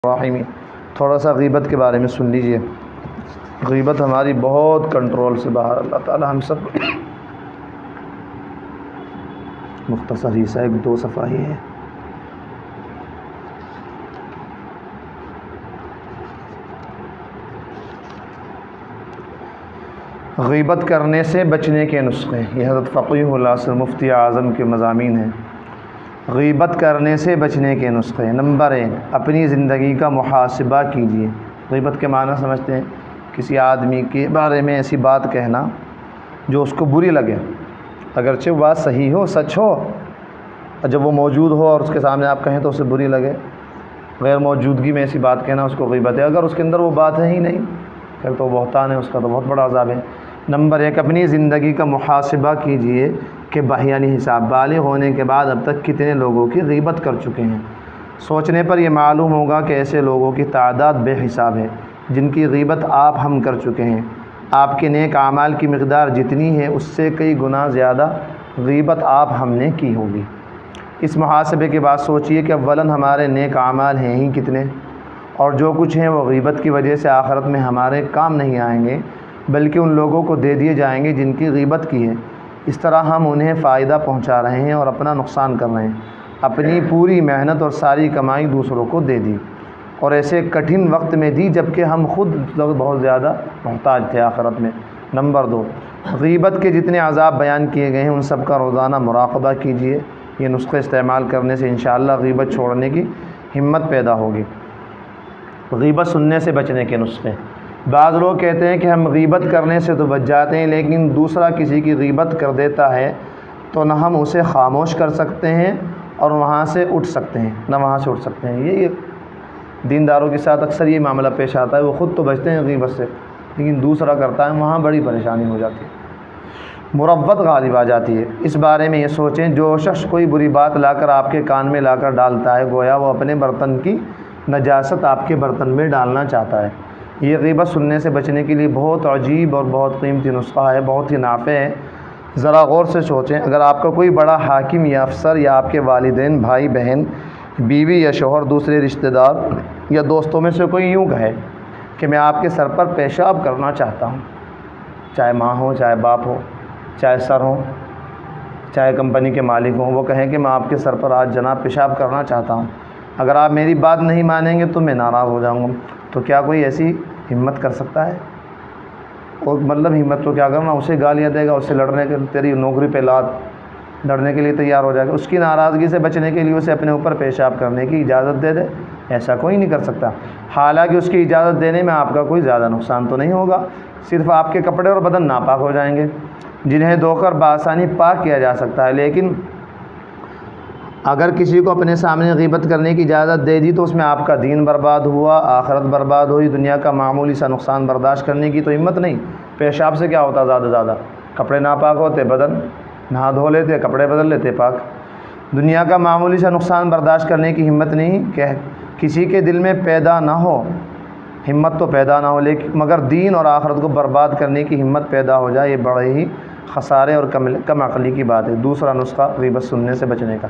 الرحیم۔ تھوڑا سا غیبت کے بارے میں سن لیجئے۔ غیبت ہماری بہت کنٹرول سے باہر، اللہ تعالی ہم سب مختصر ہی سا 1-2 صفحہ ہی ہے۔ غیبت کرنے سے بچنے کے نسخے، یہ حضرت فقیہ العصر مفتی اعظم کے مضامین ہیں۔ غیبت کرنے سے بچنے کے نسخے: نمبر 1، اپنی زندگی کا محاسبہ کیجیے۔ غیبت کے معنی سمجھتے ہیں؟ کسی آدمی کے بارے میں ایسی بات کہنا جو اس کو بری لگے، اگرچہ وہ بات صحیح ہو، سچ ہو، جب وہ موجود ہو اور اس کے سامنے آپ کہیں تو اسے بری لگے۔ غیر موجودگی میں ایسی بات کہنا اس کو غیبت ہے۔ اگر اس کے اندر وہ بات ہے ہی نہیں پھر تو بہتان ہے، اس کا تو بہت بڑا عذاب ہے۔ نمبر 1، اپنی زندگی کا محاسبہ کیجیے کہ یعنی حساب بالغ ہونے کے بعد اب تک کتنے لوگوں کی غیبت کر چکے ہیں۔ سوچنے پر یہ معلوم ہوگا کہ ایسے لوگوں کی تعداد بے حساب ہے جن کی غیبت ہم کر چکے ہیں۔ آپ کے نیک اعمال کی مقدار جتنی ہے اس سے کئی گنا زیادہ غیبت ہم نے کی ہوگی۔ اس محاسبے کے بعد سوچئے کہ اولاً ہمارے نیک اعمال ہیں ہی کتنے، اور جو کچھ ہیں وہ غیبت کی وجہ سے آخرت میں ہمارے کام نہیں آئیں گے، بلکہ ان لوگوں کو دے دیے جائیں گے جن کی غیبت کی ہے۔ اس طرح ہم انہیں فائدہ پہنچا رہے ہیں اور اپنا نقصان کر رہے ہیں۔ اپنی پوری محنت اور ساری کمائی دوسروں کو دے دی، اور ایسے کٹھن وقت میں دی جب کہ ہم خود بہت زیادہ محتاج تھے آخرت میں۔ نمبر 2، غیبت کے جتنے عذاب بیان کیے گئے ہیں ان سب کا روزانہ مراقبہ کیجیے۔ یہ نسخے استعمال کرنے سے انشاءاللہ غیبت چھوڑنے کی ہمت پیدا ہوگی۔ غیبت سننے سے بچنے کے نسخے: بعض لوگ کہتے ہیں کہ ہم غیبت کرنے سے تو بچ جاتے ہیں، لیکن دوسرا کسی کی غیبت کر دیتا ہے تو نہ ہم اسے خاموش کر سکتے ہیں اور وہاں سے اٹھ سکتے ہیں۔ یہ دینداروں کے ساتھ اکثر یہ معاملہ پیش آتا ہے، وہ خود تو بچتے ہیں غیبت سے لیکن دوسرا کرتا ہے، وہاں بڑی پریشانی ہو جاتی ہے، مروت غالب آ جاتی ہے۔ اس بارے میں یہ سوچیں، جو شخص کوئی بری بات لا کر آپ کے کان میں لا کر ڈالتا ہے گویا وہ اپنے برتن کی نجاست آپ کے برتن میں ڈالنا چاہتا ہے۔ یہ غیبت سننے سے بچنے کے لیے بہت عجیب اور بہت قیمتی نسخہ ہے، بہت ہی نافع ہے۔ ذرا غور سے سوچیں، اگر آپ کا کوئی بڑا حاکم یا افسر یا آپ کے والدین، بھائی بہن، بیوی یا شوہر، دوسرے رشتہ دار یا دوستوں میں سے کوئی یوں کہے کہ میں آپ کے سر پر پیشاب کرنا چاہتا ہوں، چاہے ماں ہو، چاہے باپ ہو، چاہے سر ہو، چاہے کمپنی کے مالک ہوں، وہ کہیں کہ میں آپ کے سر پر آج جناب پیشاب کرنا چاہتا ہوں، اگر آپ میری بات نہیں مانیں گے تو میں ناراض ہو جاؤں گا، تو کیا کوئی ایسی ہمت کر سکتا ہے؟ اور مطلب ہمت تو کیا کرنا، اسے گالیاں دے گا، اسے لڑنے کے تیری نوکری پہ لڑنے کے لیے تیار ہو جائے گا، اس کی ناراضگی سے بچنے کے لیے اسے اپنے اوپر پیشاب کرنے کی اجازت دے دے، ایسا کوئی نہیں کر سکتا۔ حالانکہ اس کی اجازت دینے میں آپ کا کوئی زیادہ نقصان تو نہیں ہوگا، صرف آپ کے کپڑے اور بدن ناپاک ہو جائیں گے جنہیں دھو کر بآسانی پاک کیا جا سکتا ہے۔ لیکن اگر کسی کو اپنے سامنے غیبت کرنے کی اجازت دے دی تو اس میں آپ کا دین برباد ہوا، آخرت برباد ہوئی، دنیا کا معمولی سا نقصان برداشت کرنے کی تو ہمت نہیں۔ پیشاب سے کیا ہوتا زیادہ کپڑے ناپاک ہوتے، بدن نہا دھو لیتے، کپڑے بدل لیتے پاک۔ دنیا کا معمولی سا نقصان برداشت کرنے کی ہمت نہیں کہ کسی کے دل میں پیدا نہ ہو، ہمت تو پیدا نہ ہو لیکن مگر دین اور آخرت کو برباد کرنے کی ہمت پیدا ہو جائے، یہ بڑے ہی خسارے اور کم عقلی کی بات ہے۔ دوسرا نسخہ غیبت سننے سے بچنے کا: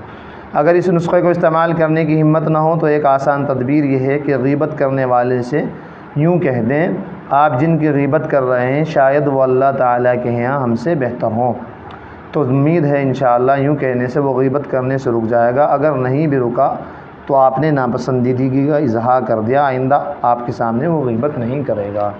اگر اس نسخے کو استعمال کرنے کی ہمت نہ ہو تو ایک آسان تدبیر یہ ہے کہ غیبت کرنے والے سے یوں کہہ دیں، آپ جن کی غیبت کر رہے ہیں شاید وہ اللہ تعالیٰ کے یہاں ہم سے بہتر ہوں، تو امید ہے انشاءاللہ یوں کہنے سے وہ غیبت کرنے سے رک جائے گا۔ اگر نہیں بھی رکا تو آپ نے ناپسندیدگی کا اظہار کر دیا، آئندہ آپ کے سامنے وہ غیبت نہیں کرے گا۔